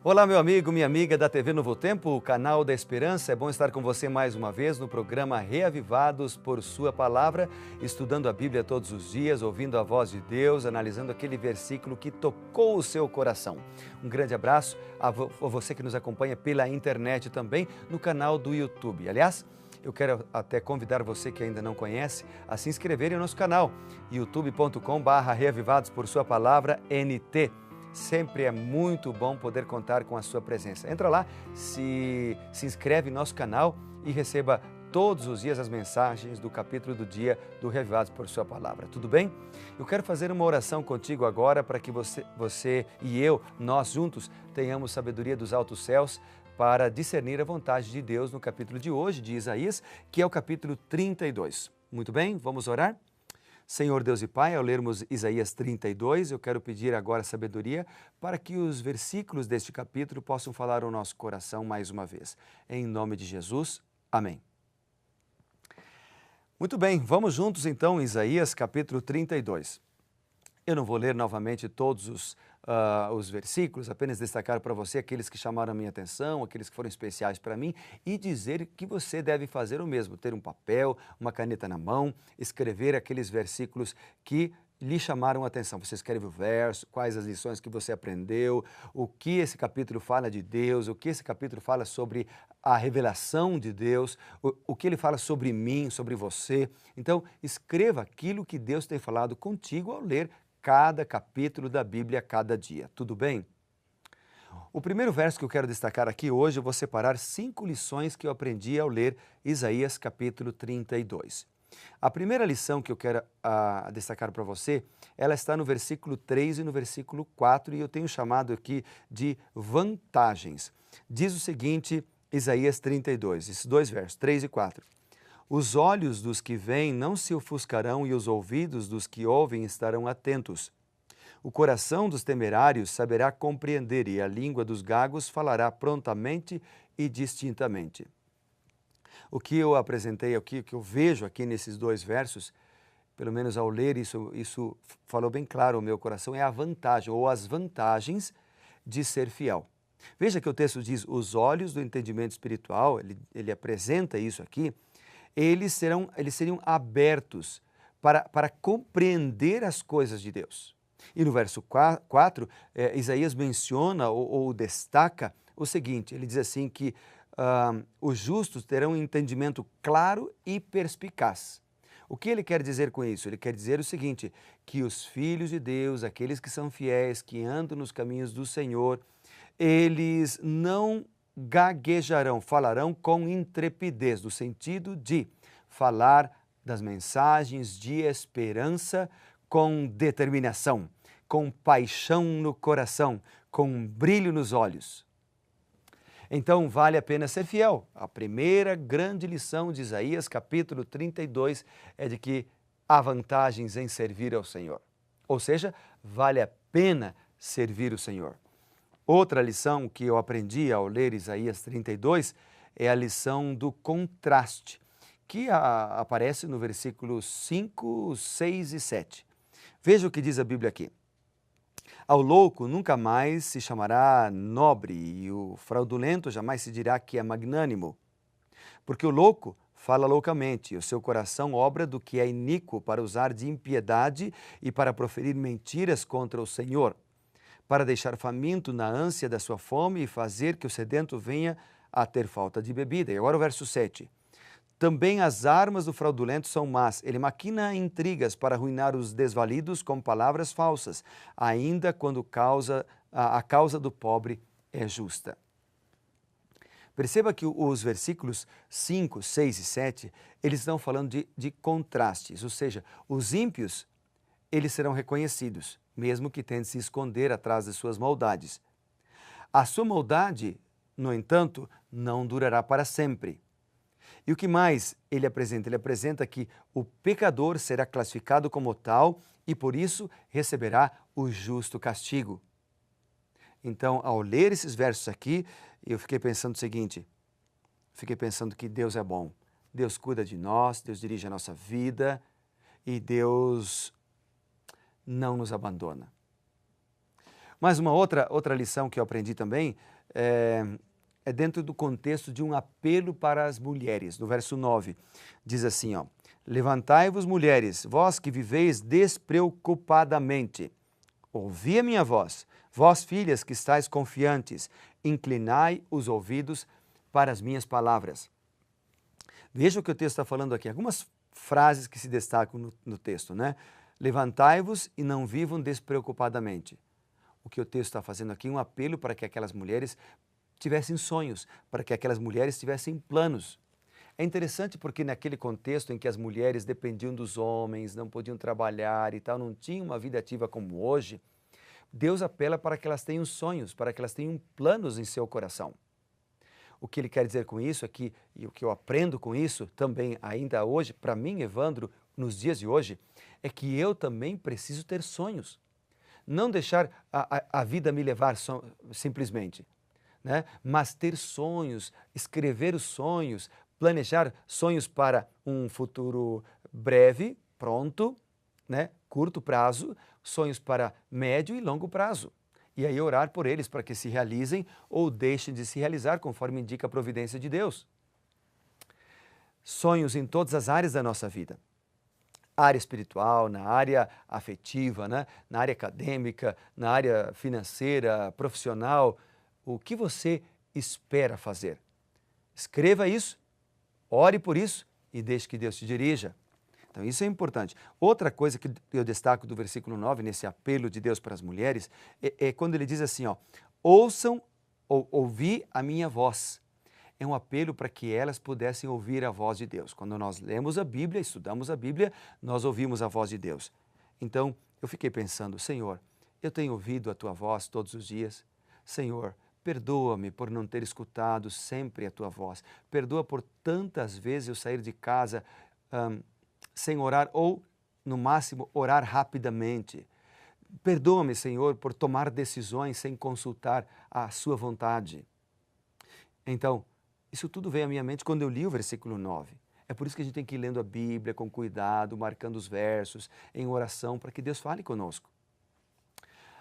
Olá, meu amigo, minha amiga da TV Novo Tempo, o canal da Esperança. É bom estar com você mais uma vez no programa Reavivados por Sua Palavra, estudando a Bíblia todos os dias, ouvindo a voz de Deus, analisando aquele versículo que tocou o seu coração. Um grande abraço a você que nos acompanha pela internet também, no canal do YouTube. Aliás, eu quero até convidar você que ainda não conhece a se inscrever em nosso canal, youtube.com/reavivados por Sua Palavra NT. Sempre é muito bom poder contar com a sua presença. Entra lá, se inscreve em nosso canal e receba todos os dias as mensagens do capítulo do dia do Reavivados por Sua Palavra. Tudo bem? Eu quero fazer uma oração contigo agora para que você e eu, nós juntos, tenhamos sabedoria dos altos céus para discernir a vontade de Deus no capítulo de hoje, de Isaías, que é o capítulo 32. Muito bem, vamos orar? Senhor Deus e Pai, ao lermos Isaías 32, eu quero pedir agora sabedoria para que os versículos deste capítulo possam falar ao nosso coração mais uma vez. Em nome de Jesus, amém. Muito bem, vamos juntos então em Isaías capítulo 32. Eu não vou ler novamente todos os versículos, apenas destacar para você aqueles que chamaram a minha atenção, aqueles que foram especiais para mim e dizer que você deve fazer o mesmo, ter um papel, uma caneta na mão, escrever aqueles versículos que lhe chamaram a atenção. Você escreve o verso, quais as lições que você aprendeu, o que esse capítulo fala de Deus, o que esse capítulo fala sobre a revelação de Deus, o que ele fala sobre mim, sobre você. Então, escreva aquilo que Deus tem falado contigo ao ler cada capítulo da Bíblia cada dia. Tudo bem? O primeiro verso que eu quero destacar aqui hoje, eu vou separar 5 lições que eu aprendi ao ler Isaías capítulo 32. A primeira lição que eu quero destacar para você, ela está no versículo 3 e no versículo 4, e eu tenho chamado aqui de vantagens. Diz o seguinte, Isaías 32, esses dois versos, 3 e 4. Os olhos dos que veem não se ofuscarão e os ouvidos dos que ouvem estarão atentos. O coração dos temerários saberá compreender e a língua dos gagos falará prontamente e distintamente. O que eu apresentei aqui, o que eu vejo aqui nesses dois versos, pelo menos ao ler isso falou bem claro ao meu coração, é a vantagem ou as vantagens de ser fiel. Veja que o texto diz, os olhos do entendimento espiritual, ele apresenta isso aqui, eles seriam abertos para compreender as coisas de Deus. E no verso 4, Isaías menciona ou destaca o seguinte, ele diz assim que os justos terão um entendimento claro e perspicaz. O que ele quer dizer com isso? Ele quer dizer o seguinte, que os filhos de Deus, aqueles que são fiéis, que andam nos caminhos do Senhor, eles não gaguejarão, falarão com intrepidez, no sentido de falar das mensagens de esperança com determinação, com paixão no coração, com um brilho nos olhos. Então, vale a pena ser fiel. A primeira grande lição de Isaías, capítulo 32, é de que há vantagens em servir ao Senhor. Ou seja, vale a pena servir o Senhor. Outra lição que eu aprendi ao ler Isaías 32 é a lição do contraste, que aparece no versículos 5, 6 e 7. Veja o que diz a Bíblia aqui. Ao louco nunca mais se chamará nobre e o fraudulento jamais se dirá que é magnânimo. Porque o louco fala loucamente, e o seu coração obra do que é iníquo para usar de impiedade e para proferir mentiras contra o Senhor, para deixar faminto na ânsia da sua fome e fazer que o sedento venha a ter falta de bebida. E agora o verso 7. Também as armas do fraudulento são más. Ele maquina intrigas para arruinar os desvalidos com palavras falsas, ainda quando a causa do pobre é justa. Perceba que os versículos 5, 6 e 7, eles estão falando de contrastes, ou seja, os ímpios, eles serão reconhecidos, mesmo que tentem se esconder atrás de suas maldades. A sua maldade, no entanto, não durará para sempre. E o que mais ele apresenta? Ele apresenta que o pecador será classificado como tal e, por isso, receberá o justo castigo. Então, ao ler esses versos aqui, eu fiquei pensando o seguinte, fiquei pensando que Deus é bom. Deus cuida de nós, Deus dirige a nossa vida e Deus não nos abandona. Mas uma outra lição que eu aprendi também é dentro do contexto de um apelo para as mulheres. No verso 9, diz assim, ó, levantai-vos, mulheres, vós que viveis despreocupadamente. Ouvi a minha voz, vós filhas que estáis confiantes, inclinai os ouvidos para as minhas palavras. Veja o que o texto está falando aqui, algumas frases que se destacam no texto, né? Levantai-vos e não vivam despreocupadamente. O que o texto está fazendo aqui é um apelo para que aquelas mulheres tivessem sonhos, para que aquelas mulheres tivessem planos. É interessante porque naquele contexto em que as mulheres dependiam dos homens, não podiam trabalhar e tal, não tinham uma vida ativa como hoje, Deus apela para que elas tenham sonhos, para que elas tenham planos em seu coração. O que ele quer dizer com isso é que, e o que eu aprendo com isso também ainda hoje, para mim, Evandro, nos dias de hoje, é que eu também preciso ter sonhos. Não deixar a vida me levar simplesmente, né? Mas ter sonhos, escrever os sonhos, planejar sonhos para um futuro breve, pronto, né? Curto prazo, sonhos para médio e longo prazo. E aí orar por eles para que se realizem ou deixem de se realizar, conforme indica a providência de Deus. Sonhos em todas as áreas da nossa vida. Área espiritual, na área afetiva, né? Na área acadêmica, na área financeira, profissional. O que você espera fazer? Escreva isso, ore por isso e deixe que Deus te dirija. Então isso é importante. Outra coisa que eu destaco do versículo 9, nesse apelo de Deus para as mulheres, é quando ele diz assim, ó, ouçam ou ouvi a minha voz. É um apelo para que elas pudessem ouvir a voz de Deus. Quando nós lemos a Bíblia, estudamos a Bíblia, nós ouvimos a voz de Deus. Então eu fiquei pensando, Senhor, eu tenho ouvido a tua voz todos os dias. Senhor, perdoa-me por não ter escutado sempre a tua voz. Perdoa por tantas vezes eu sair de casa sem orar ou, no máximo, orar rapidamente. Perdoa-me, Senhor, por tomar decisões sem consultar a sua vontade. Então, isso tudo veio à minha mente quando eu li o versículo 9. É por isso que a gente tem que ir lendo a Bíblia com cuidado, marcando os versos, em oração, para que Deus fale conosco.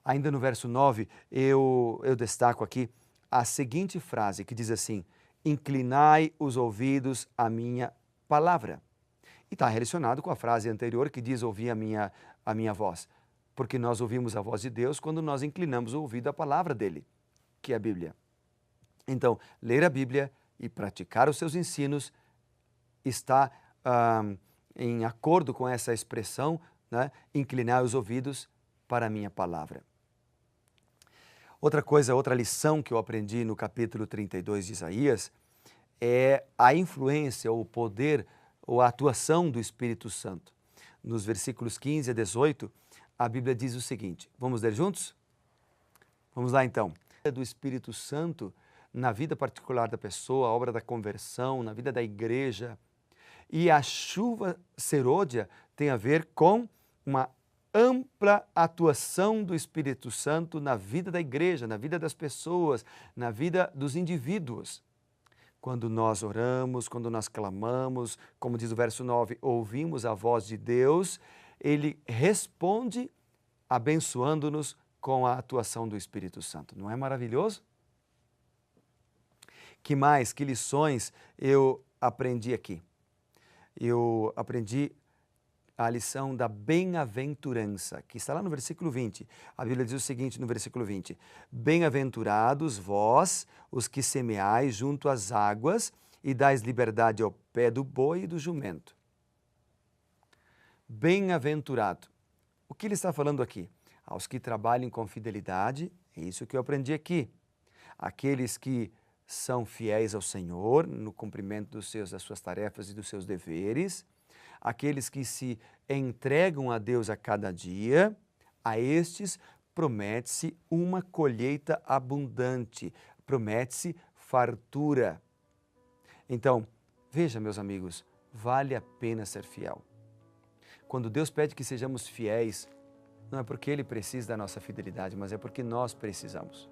Ainda no verso 9, eu destaco aqui a seguinte frase que diz assim, inclinai os ouvidos à minha palavra. E está relacionado com a frase anterior que diz ouvir a minha voz. Porque nós ouvimos a voz de Deus quando nós inclinamos o ouvido à palavra dele, que é a Bíblia. Então, ler a Bíblia e praticar os seus ensinos está em acordo com essa expressão, né? Inclinar os ouvidos para a minha palavra. Outra lição que eu aprendi no capítulo 32 de Isaías é a influência, o poder ou a atuação do Espírito Santo. Nos versículos 15 a 18, a Bíblia diz o seguinte, vamos ler juntos? Vamos lá então. Do Espírito Santo na vida particular da pessoa, a obra da conversão, na vida da igreja. E a chuva serôdia tem a ver com uma ampla atuação do Espírito Santo na vida da igreja, na vida das pessoas, na vida dos indivíduos. Quando nós oramos, quando nós clamamos, como diz o verso 9, ouvimos a voz de Deus, Ele responde abençoando-nos com a atuação do Espírito Santo. Não é maravilhoso? Que mais, que lições eu aprendi aqui? Eu aprendi a lição da bem-aventurança, que está lá no versículo 20. A Bíblia diz o seguinte no versículo 20, bem-aventurados vós, os que semeais junto às águas e dais liberdade ao pé do boi e do jumento. Bem-aventurado. O que ele está falando aqui? Aos que trabalham com fidelidade, é isso que eu aprendi aqui. Aqueles que são fiéis ao Senhor no cumprimento das suas tarefas e dos seus deveres, aqueles que se entregam a Deus a cada dia, a estes promete-se uma colheita abundante, promete-se fartura. Então, veja, meus amigos, vale a pena ser fiel. Quando Deus pede que sejamos fiéis, não é porque Ele precisa da nossa fidelidade, mas é porque nós precisamos.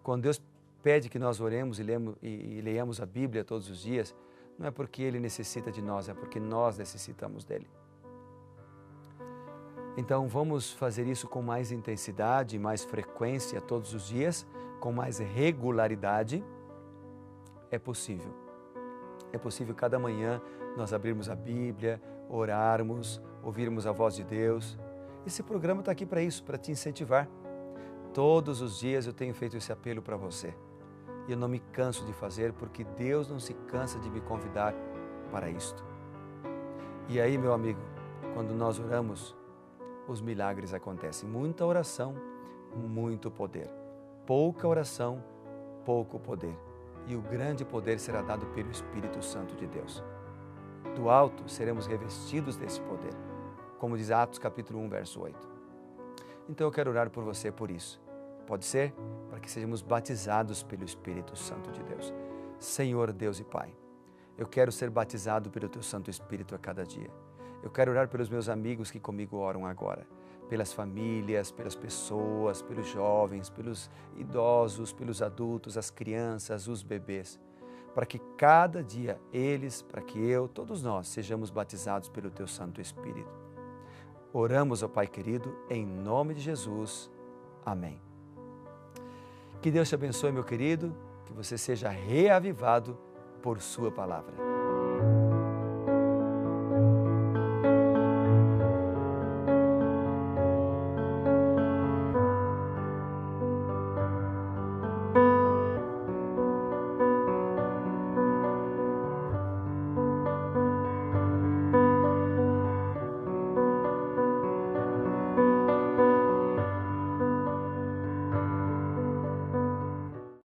Quando Deus pede que nós oremos e leiamos a Bíblia todos os dias, não é porque Ele necessita de nós, é porque nós necessitamos dEle. Então vamos fazer isso com mais intensidade, mais frequência todos os dias, com mais regularidade. É possível. É possível cada manhã nós abrirmos a Bíblia, orarmos, ouvirmos a voz de Deus. Esse programa está aqui para isso, para te incentivar. Todos os dias eu tenho feito esse apelo para você. E eu não me canso de fazer, porque Deus não se cansa de me convidar para isto. E aí, meu amigo, quando nós oramos, os milagres acontecem. Muita oração, muito poder. Pouca oração, pouco poder. E o grande poder será dado pelo Espírito Santo de Deus. Do alto seremos revestidos desse poder, como diz Atos capítulo 1, verso 8. Então eu quero orar por você por isso. Pode ser? Para que sejamos batizados pelo Espírito Santo de Deus. Senhor Deus e Pai, eu quero ser batizado pelo Teu Santo Espírito a cada dia. Eu quero orar pelos meus amigos que comigo oram agora, pelas famílias, pelas pessoas, pelos jovens, pelos idosos, pelos adultos, as crianças, os bebês, para que cada dia eles, para que eu, todos nós, sejamos batizados pelo Teu Santo Espírito. Oramos, ó Pai querido, em nome de Jesus. Amém. Que Deus te abençoe, meu querido, que você seja reavivado por Sua palavra.